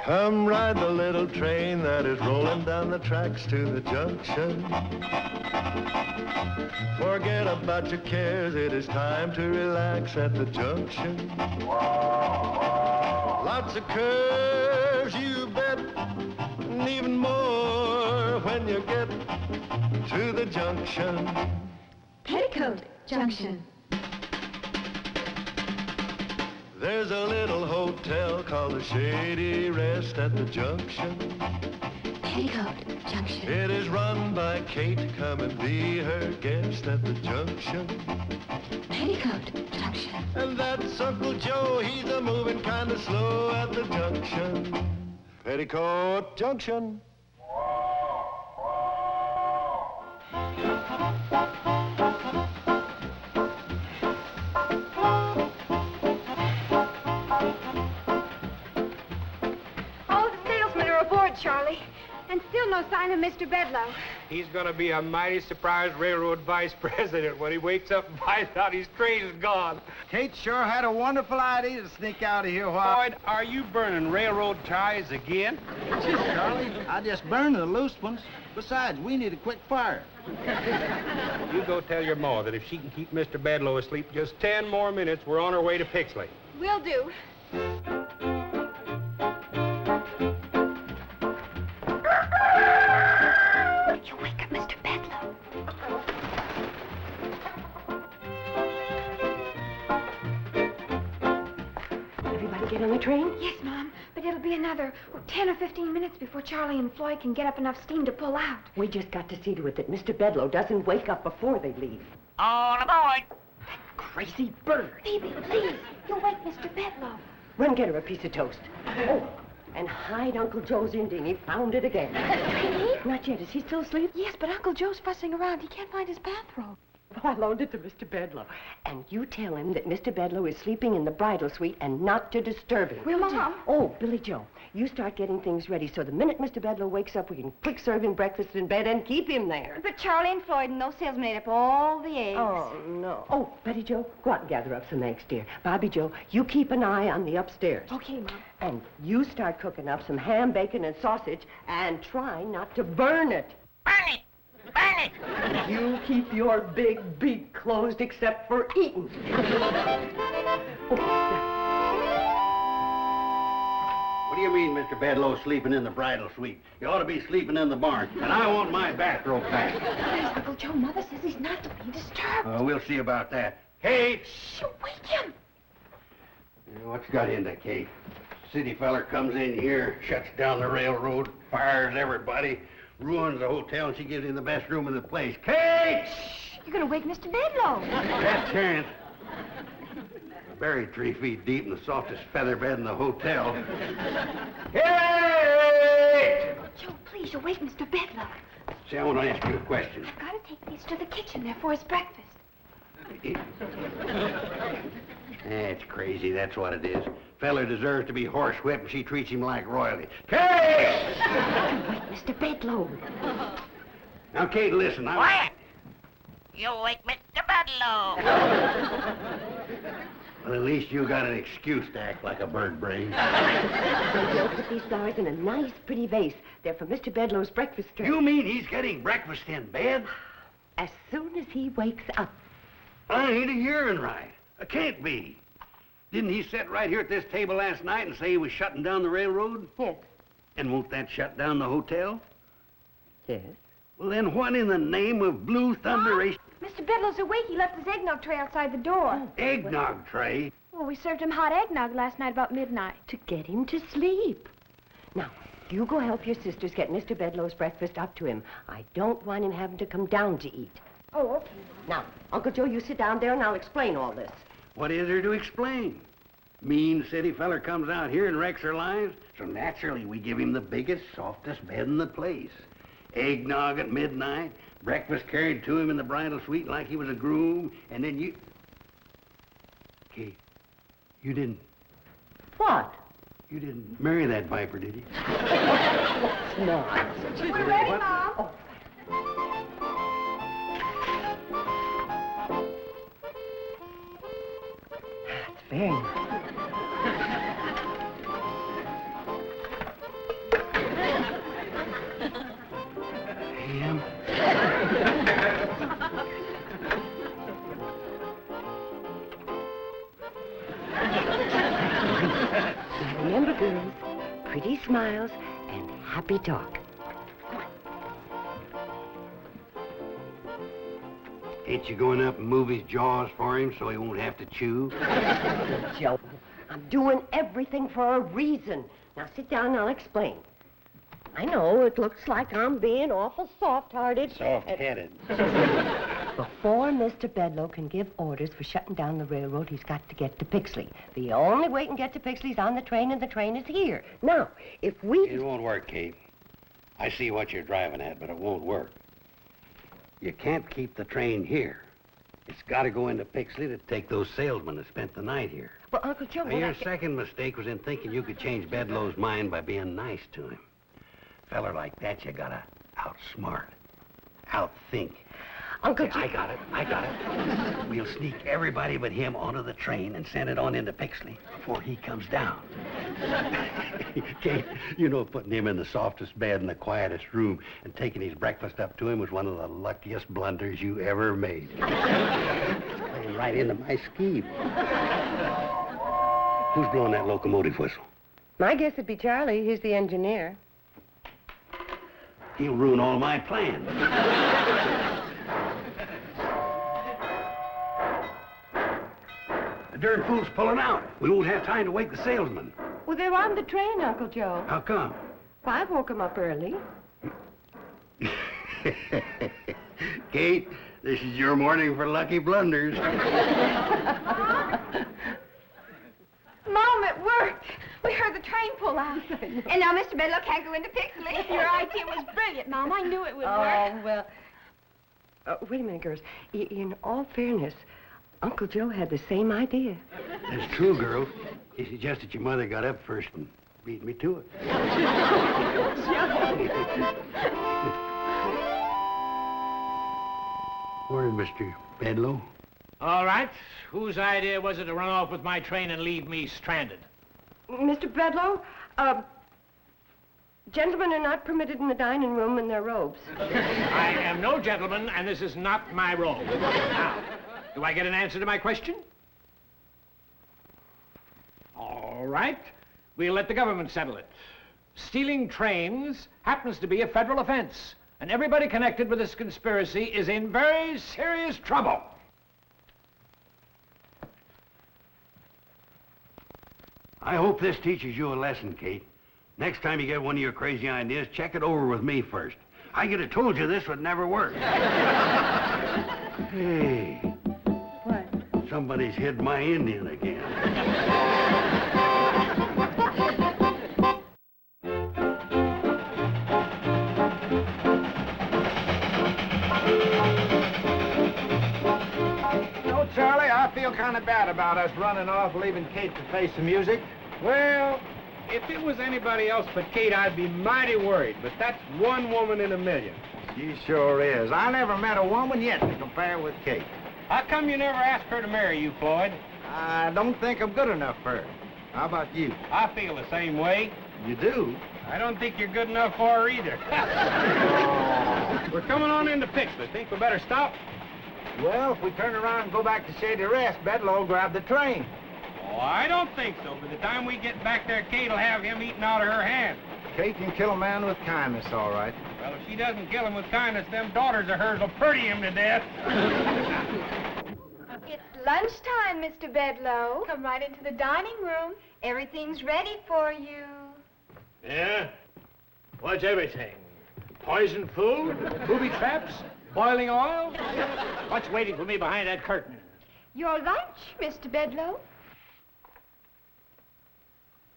Come ride the little train that is rolling down the tracks to the junction. Forget about your cares, it is time to relax at the junction. Lots of curves, you bet, and even more when you get to the junction. Petticoat Junction. There's a little hotel called the Shady Rest at the junction. Petticoat Junction. It is run by Kate. Come and be her guest at the junction. Petticoat Junction. And that's Uncle Joe. He's a moving kind of slow at the junction. Petticoat Junction. Charlie, and still no sign of Mr. Bedloe. He's going to be a mighty surprised railroad vice president when he wakes up and finds out his train is gone. Kate sure had a wonderful idea to sneak out of here while... Boyd, are you burning railroad ties again? Gee, Charlie, I just burned the loose ones. Besides, we need a quick fire. You go tell your ma that if she can keep Mr. Bedloe asleep just 10 more minutes, we're on our way to Pixley. Will do. You wake up Mr. Bedloe. Everybody get on the train? Yes, Mom, but it'll be another 10 or 15 minutes before Charlie and Floyd can get up enough steam to pull out. We just got to see to it that Mr. Bedloe doesn't wake up before they leave. All aboard! That crazy bird. Phoebe, please, you'll wake Mr. Bedloe. Run get her a piece of toast. Oh, and hide Uncle Joe's Indian. He found it again. Really? Not yet. Is he still asleep? Yes, but Uncle Joe's fussing around. He can't find his bathrobe. Oh, I loaned it to Mr. Bedloe. And you tell him that Mr. Bedloe is sleeping in the bridal suite and not to disturb him. Will do. Oh, Billy Joe, you start getting things ready so the minute Mr. Bedloe wakes up, we can quick serve him breakfast in bed and keep him there. But Charlie and Floyd and those salesmen ate up all the eggs. Oh, no. Oh, Betty Joe, go out and gather up some eggs, dear. Bobby Joe, you keep an eye on the upstairs. Okay, Mom. And you start cooking up some ham, bacon, and sausage, and try not to burn it. Burn it! Burn it! You keep your big beak closed except for eating. What do you mean, Mr. Bedloe sleeping in the bridal suite? You ought to be sleeping in the barn, and I want my bathrobe back. Please, Uncle Joe, Mother says he's not to be disturbed. We'll see about that. Kate! You wake him. What's got into Kate? City feller comes in here, shuts down the railroad, fires everybody, ruins the hotel, and she gives him the best room in the place. Kate! You're going to wake Mr. Bedloe. That chance. Buried 3 feet deep in the softest feather bed in the hotel. Kate! Joe, please, you'll wake Mr. Bedloe. See, I want to ask you a question. I've got to take these to the kitchen there for his breakfast. That's crazy, that's what it is. Feller deserves to be horsewhipped, and she treats him like royalty. Kate! Wake Mr. Bedloe. Now, Kate, listen. Quiet! You wake Mr. Bedloe! Well, at least you got an excuse to act like a bird brain. Joe, put these flowers in a nice, pretty vase. They're for Mr. Bedloe's breakfast tray. You mean he's getting breakfast in bed? As soon as he wakes up. I ain't a hearing right. I can't be. Didn't he sit right here at this table last night and say he was shutting down the railroad? Yes. And won't that shut down the hotel? Yes. Well, then what in the name of blue thunderation? Mr. Bedloe's awake. He left his eggnog tray outside the door. Eggnog tray? Well, we served him hot eggnog last night about midnight. To get him to sleep. Now, you go help your sisters get Mr. Bedloe's breakfast up to him. I don't want him having to come down to eat. Oh, okay. Now, Uncle Joe, you sit down there and I'll explain all this. What is there to explain? Mean city feller comes out here and wrecks our lives, so naturally we give him the biggest, softest bed in the place. Eggnog at midnight, breakfast carried to him in the bridal suite like he was a groom, and then you... Kate, you didn't... What? You didn't marry that viper, did you? No. We're ready, Mom. Oh. That's very nice. Now remember, girls, pretty smiles and happy talk. Ain't you going up and move his jaws for him so he won't have to chew? Joe, I'm doing everything for a reason. Now sit down and I'll explain. I know it looks like I'm being awful soft-hearted. Soft-headed. Before Mr. Bedloe can give orders for shutting down the railroad, he's got to get to Pixley. The only way he can get to Pixley is on the train, and the train is here. Now, if we... It won't work, Kate. I see what you're driving at, but it won't work. You can't keep the train here. It's got to go into Pixley to take those salesmen that spent the night here. Well, Uncle Joe... Now, your second mistake was in thinking you could change Bedloe's mind by being nice to him. Feller like that, you gotta outsmart, outthink. Uncle Joe... I got it. We'll sneak everybody but him onto the train and send it on into Pixley before he comes down. Kate, you know putting him in the softest bed in the quietest room and taking his breakfast up to him was one of the luckiest blunders you ever made. It's playing right into my scheme. Who's blowing that locomotive whistle? My guess would be Charlie. He's the engineer. He'll ruin all my plans. The darn fool's pulling out. We won't have time to wake the salesman. Well, they're on the train, Uncle Joe. How come? Well, I woke him up early. Kate, this is your morning for lucky blunders. Mom, it worked. We heard the train pull out. And now Mr. Bedloe can't go into Pixley. Your idea was brilliant, Mom. I knew it would work. Oh, well... wait a minute, girls. In all fairness, Uncle Joe had the same idea. That's true, girls. It's just that your mother got up first and beat me to it. Morning, Mr. Bedloe. All right. Whose idea was it to run off with my train and leave me stranded? Mr. Bedloe, gentlemen are not permitted in the dining room in their robes. I am no gentleman, and this is not my robe. Now, do I get an answer to my question? All right. We'll let the government settle it. Stealing trains happens to be a federal offense, and everybody connected with this conspiracy is in very serious trouble. I hope this teaches you a lesson, Kate. Next time you get one of your crazy ideas, check it over with me first. I could have told you this would never work. Hey. What? Somebody's hid my Indian again. No, Charlie, I feel kind of bad about us running off, leaving Kate to face the music. Well, if it was anybody else but Kate, I'd be mighty worried, but that's one woman in a million. She sure is. I never met a woman yet to compare with Kate. How come you never asked her to marry you, Floyd? I don't think I'm good enough for her. How about you? I feel the same way. You do? I don't think you're good enough for her either. We're coming on into Pixley. Think we better stop? Well, if we turn around and go back to Shady Rest, Bedloe will grab the train. Oh, I don't think so. By the time we get back there, Kate will have him eaten out of her hand. Kate can kill a man with kindness, all right. Well, if she doesn't kill him with kindness, them daughters of hers will pretty him to death. It's lunchtime, Mr. Bedloe. Come right into the dining room. Everything's ready for you. Yeah? What's everything? Poison food? Booby traps? Boiling oil? What's waiting for me behind that curtain? Your lunch, Mr. Bedloe.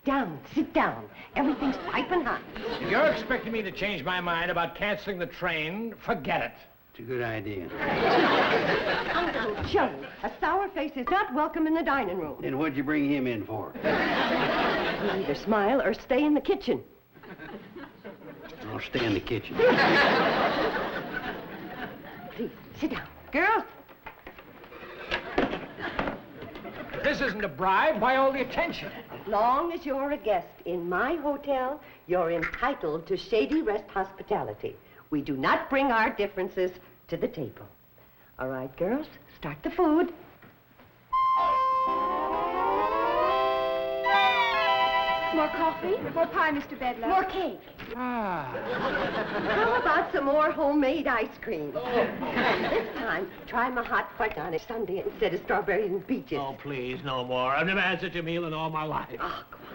Down, sit down. Everything's piping hot. If you're expecting me to change my mind about canceling the train, forget it. It's a good idea. Uncle Joe, a sour face is not welcome in the dining room. Then what'd you bring him in for? He'll either smile or stay in the kitchen. I'll stay in the kitchen. Please, sit down. Girls. If this isn't a bribe, why all the attention? As long as you're a guest in my hotel, you're entitled to Shady Rest hospitality. We do not bring our differences to the table. All right, girls, start the food. More coffee? More pie, Mr. Bedloe? More cake. How about some more homemade ice cream? This time, try my hot fudge on a sundae instead of strawberries and peaches. Oh, please, no more. I've never had such a meal in all my life. Oh, come on.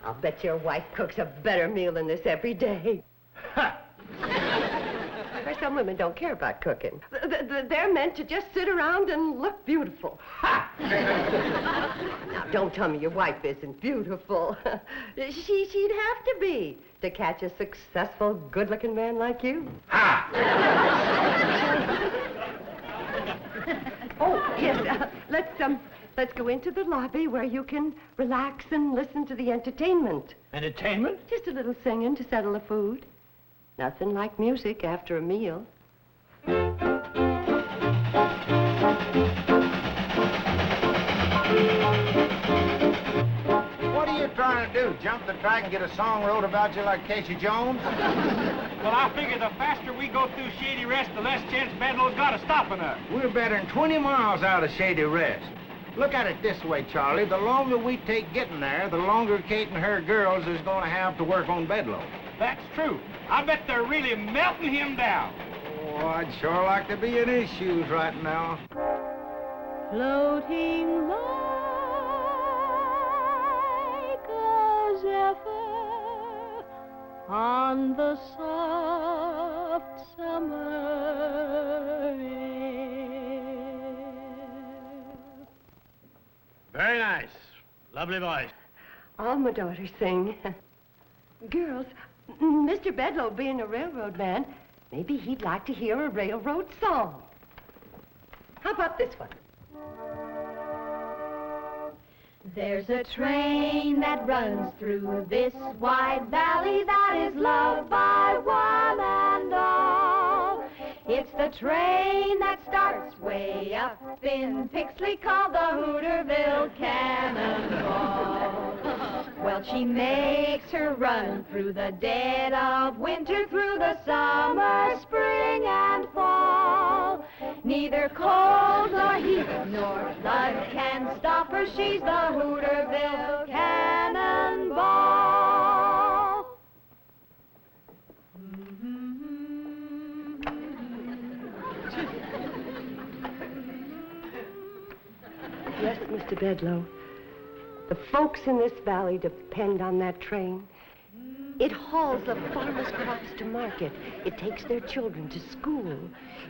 I'll bet your wife cooks a better meal than this every day. Some women don't care about cooking. They're meant to just sit around and look beautiful. Now, don't tell me your wife isn't beautiful. She'd have to be to catch a successful, good-looking man like you. Ha! Oh, yes, let's go into the lobby where you can relax and listen to the entertainment. Entertainment? Just a little singing to settle the food. Nothing like music after a meal. What are you trying to do? Jump the track and get a song wrote about you like Casey Jones? Well, I figure the faster we go through Shady Rest, the less chance Bedloe's got of stopping us. We're better than 20 miles out of Shady Rest. Look at it this way, Charlie. The longer we take getting there, the longer Kate and her girls is going to have to work on Bedloe. That's true. I bet they're really melting him down. Oh, I'd sure like to be in his shoes right now. Floating like a zephyr on the soft summer air. Very nice. Lovely voice. All my daughters sing. Girls, Mr. Bedloe being a railroad man, maybe he'd like to hear a railroad song. How about this one? There's a train that runs through this wide valley that is loved by one and all. It's the train that starts way up in Pixley called the Hooterville Cannonball. Well, she makes her run through the dead of winter, through the summer, spring, and fall. Neither cold nor heat nor flood can stop her. She's the Hooterville Cannonball. Yes, Mr. Bedloe. The folks in this valley depend on that train. It hauls the farmers' crops to market. It takes their children to school.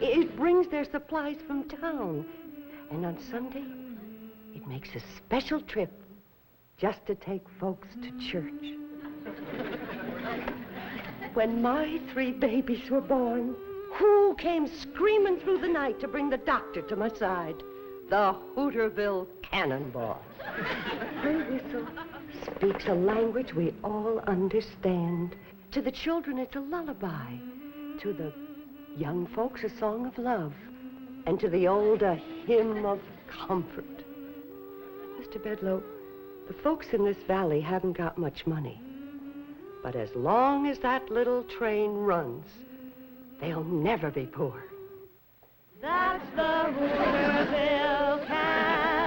It brings their supplies from town. And on Sunday, it makes a special trip just to take folks to church. When my 3 babies were born, who came screaming through the night to bring the doctor to my side? The Hooterville Cannonball. Her whistle speaks a language we all understand. To the children, it's a lullaby. To the young folks, a song of love. And to the old, a hymn of comfort. Mr. Bedloe, the folks in this valley haven't got much money. But as long as that little train runs, they'll never be poor. That's the Hooterville Cannonball.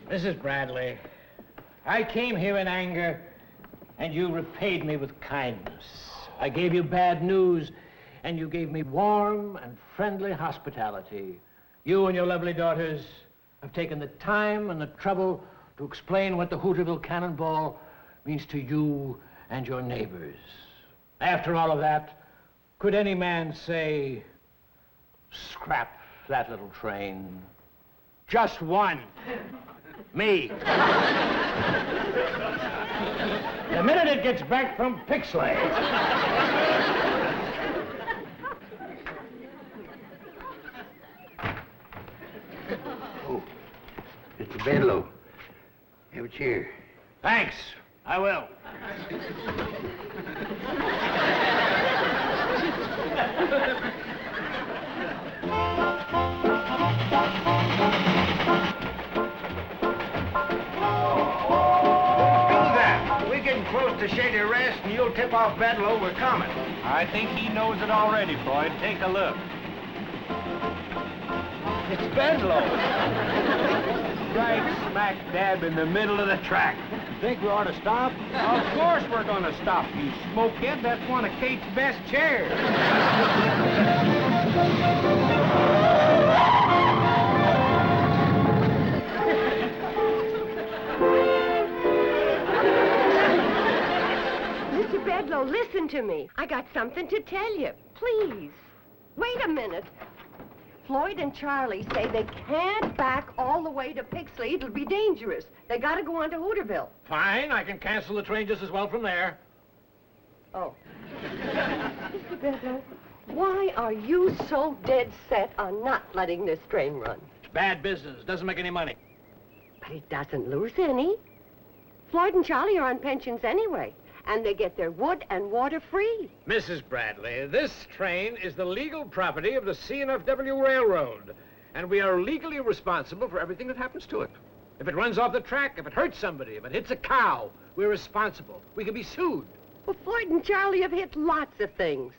Mrs. Bradley, I came here in anger, and you repaid me with kindness. I gave you bad news, and you gave me warm and friendly hospitality. You and your lovely daughters have taken the time and the trouble to explain what the Hooterville Cannonball means to you and your neighbors. After all of that, could any man say, scrap that little train? Just one. Me. The minute it gets back from Pixley. Oh, Mr. Bedloe, have a chair. Thanks. I will. Close to Shady Rest, and you'll tip off Bedloe we're coming. I think he knows it already, Floyd. Take a look. It's Bedloe. Right smack dab in the middle of the track. Think we ought to stop? Of course we're going to stop, you smokehead. That's one of Kate's best chairs. Mr. Bedloe, listen to me. I got something to tell you. Please. Wait a minute. Floyd and Charlie say they can't back all the way to Pixley. It'll be dangerous. They gotta go on to Hooterville. Fine, I can cancel the train just as well from there. Oh. Mr. Bedloe, why are you so dead set on not letting this train run? It's bad business. Doesn't make any money. But it doesn't lose any. Floyd and Charlie are on pensions anyway, and they get their wood and water free. Mrs. Bradley, this train is the legal property of the C&FW Railroad, and we are legally responsible for everything that happens to it. If it runs off the track, if it hurts somebody, if it hits a cow, we're responsible. We can be sued. Well, Floyd and Charlie have hit lots of things.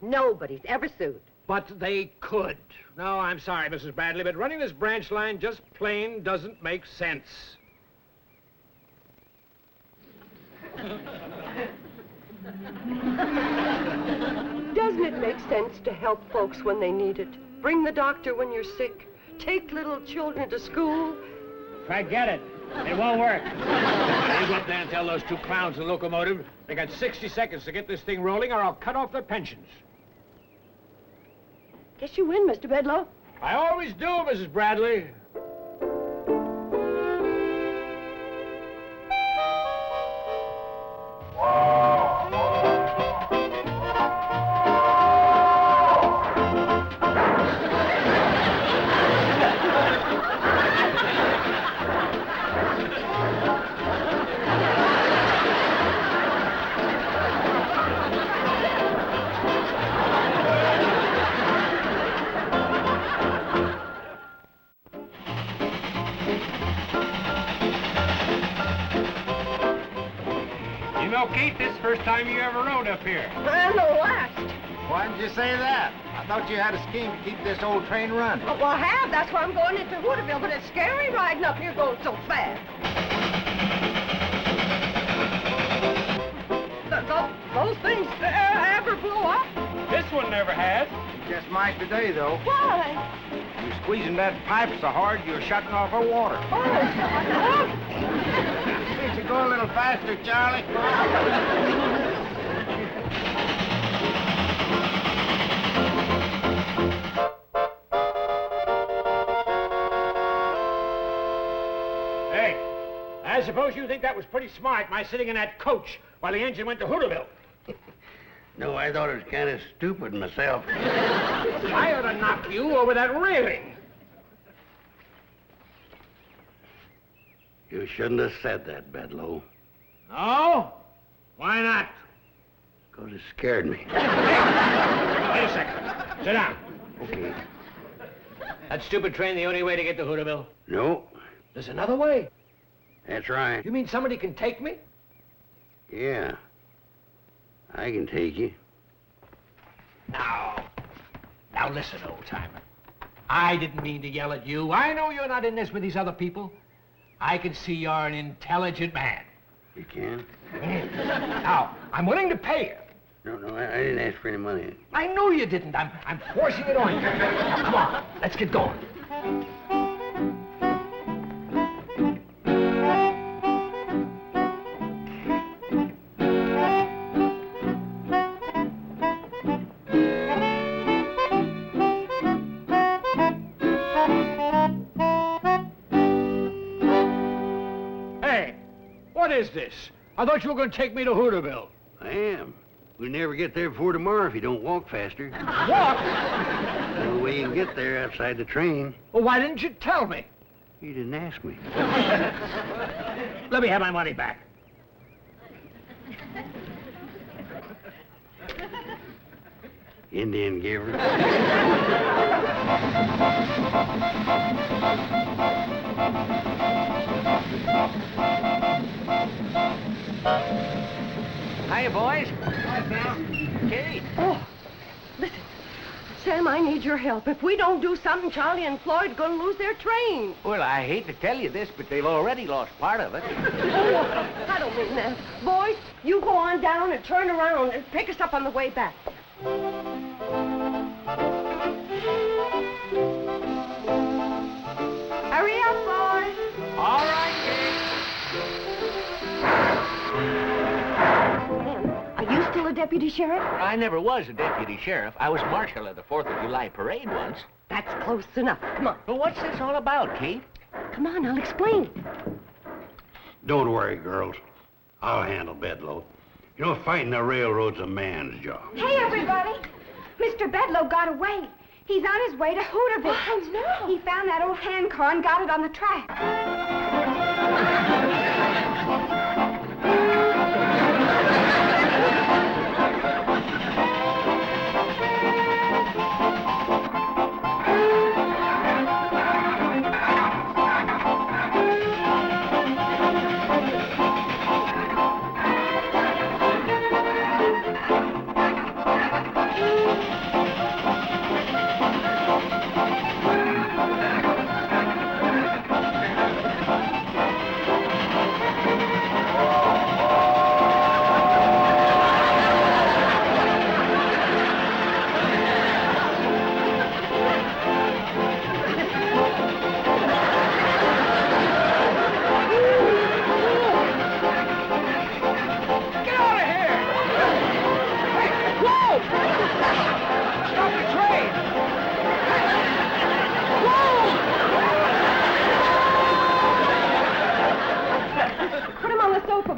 Nobody's ever sued. But they could. No, I'm sorry, Mrs. Bradley, but running this branch line just plain doesn't make sense. Doesn't it make sense to help folks when they need it? Bring the doctor when you're sick. Take little children to school. Forget it. It won't work. You go up there and tell those two clowns in the locomotive they got 60 seconds to get this thing rolling or I'll cut off their pensions. Guess you win, Mr. Bedloe. I always do, Mrs. Bradley. Kate, this first time you ever rode up here. And the last. Why didn't you say that? I thought you had a scheme to keep this old train running. Well, I have. That's why I'm going into Hooterville, but it's scary riding up here going so fast. Those things ever blow up? This one never has. You just might today, though. Why? You're squeezing that pipe so hard you're shutting off her water. Oh, Can't you go a little faster, Charlie? Hey, I suppose you think that was pretty smart, my sitting in that coach while the engine went to Hooterville. No, I thought it was kind of stupid myself. I ought to knock you over that railing. You shouldn't have said that, Bedloe. No? Why not? Because it scared me. Wait a second. Sit down. Okay. That stupid train the only way to get to Hooterville? No, There's another way. that's right. You mean somebody can take me? Yeah. I can take you. Now listen, old-timer. I didn't mean to yell at you. I know you're not in this with these other people. I can see you're an intelligent man. You can? Now, I'm willing to pay you. No, I didn't ask for any money. I know you didn't. I'm forcing it on you. Now, come on, let's get going. Hey, what is this? I thought you were going to take me to Hooterville. I am. We'll never get there before tomorrow if you don't walk faster. Walk? The only way you can get there outside the train. Well, why didn't you tell me? You didn't ask me. Let me have my money back. Indian giver. Hiya, boys. Hi, Sam. Kate. Oh, listen. Sam, I need your help. If we don't do something, Charlie and Floyd are going to lose their train. Well, I hate to tell you this, but they've already lost part of it. Oh, I don't mean that. Boys, you go on down and turn around and pick us up on the way back. Hurry up, boys. All right, Kate. Sam, are you still a deputy sheriff? I never was a deputy sheriff. I was marshal of the 4th of July parade once. That's close enough. Come on. Well, what's this all about, Kate? Come on, I'll explain. Don't worry, girls. I'll handle Bedloe. You know, fighting the railroad's a man's job. Hey, everybody. Mr. Bedloe got away. He's on his way to Hooterville. Oh, no. He found that old hand car and got it on the track.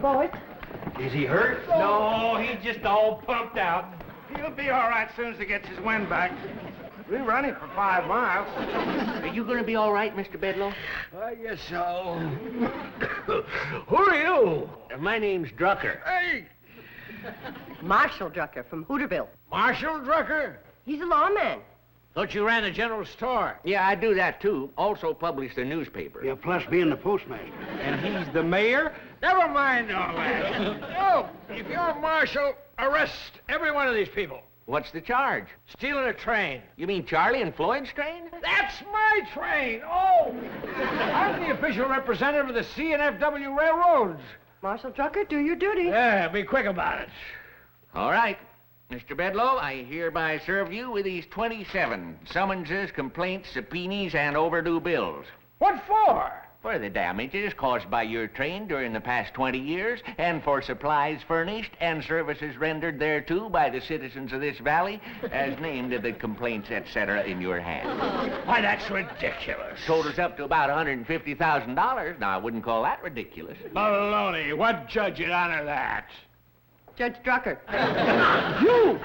Boys. Is he hurt? No, he's just all pumped out. He'll be all right as soon as he gets his wind back. We run him for 5 miles. Are you going to be all right, Mr. Bedloe? I guess so. Who are you? My name's Drucker. Hey! Marshal Drucker from Hooterville. Marshal Drucker? He's a lawman. Thought you ran a general store. Yeah, I do that, too. Also publish the newspaper. Yeah, plus being the postmaster. And he's the mayor? Never mind all that. Oh, if you're marshal, arrest every one of these people. What's the charge? Stealing a train. You mean Charlie and Floyd's train? That's my train. Oh! I'm the official representative of the C&FW Railroads. Marshal Drucker, do your duty. Yeah, be quick about it. All right. Mr. Bedloe, I hereby serve you with these 27 summonses, complaints, subpoenas, and overdue bills. What for? For the damages caused by your train during the past 20 years, and for supplies furnished and services rendered thereto by the citizens of this valley, as named in the complaints, etc., in your hand. Why, that's ridiculous. Totals up to about $150,000. Now, I wouldn't call that ridiculous. Baloney. What judge would honor that? Judge Drucker. You!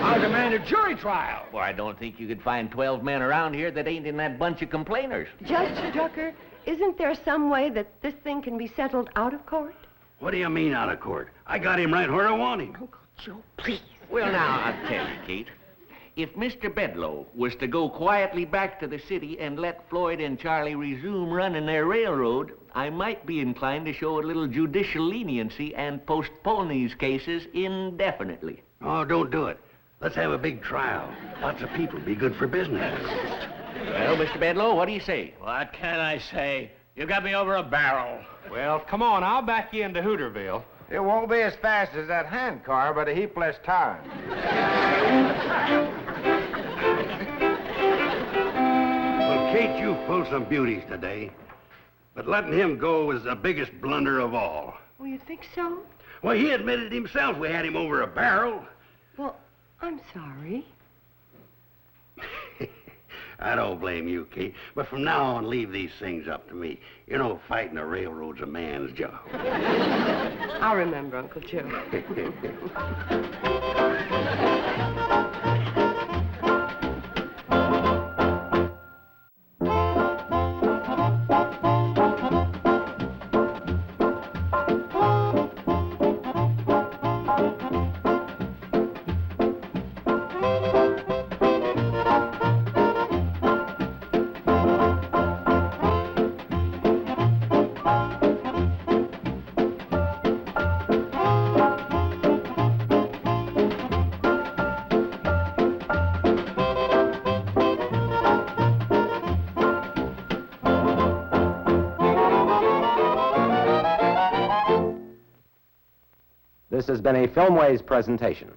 I'll demand a jury trial. Well, I don't think you could find 12 men around here that ain't in that bunch of complainers. Judge Drucker, isn't there some way that this thing can be settled out of court? What do you mean out of court? I got him right where I want him. Uncle Joe, please. Well, now, I'll tell you, Kate. If Mr. Bedloe was to go quietly back to the city and let Floyd and Charlie resume running their railroad, I might be inclined to show a little judicial leniency and postpone these cases indefinitely. Oh, don't do it. Let's have a big trial. Lots of people. Be good for business. Well, Mr. Bedloe, what do you say? What can I say? You got me over a barrel. Well, come on, I'll back you into Hooterville. It won't be as fast as that hand car, but a heap less time. Well, Kate, you pulled some beauties today. But letting him go was the biggest blunder of all. Oh, you think so? Well, he admitted himself we had him over a barrel. Well, I'm sorry. I don't blame you, Kate. But from now on, leave these things up to me. You know, fighting the railroad's a man's job. I'll remember, Uncle Joe. This has been a Filmways presentation.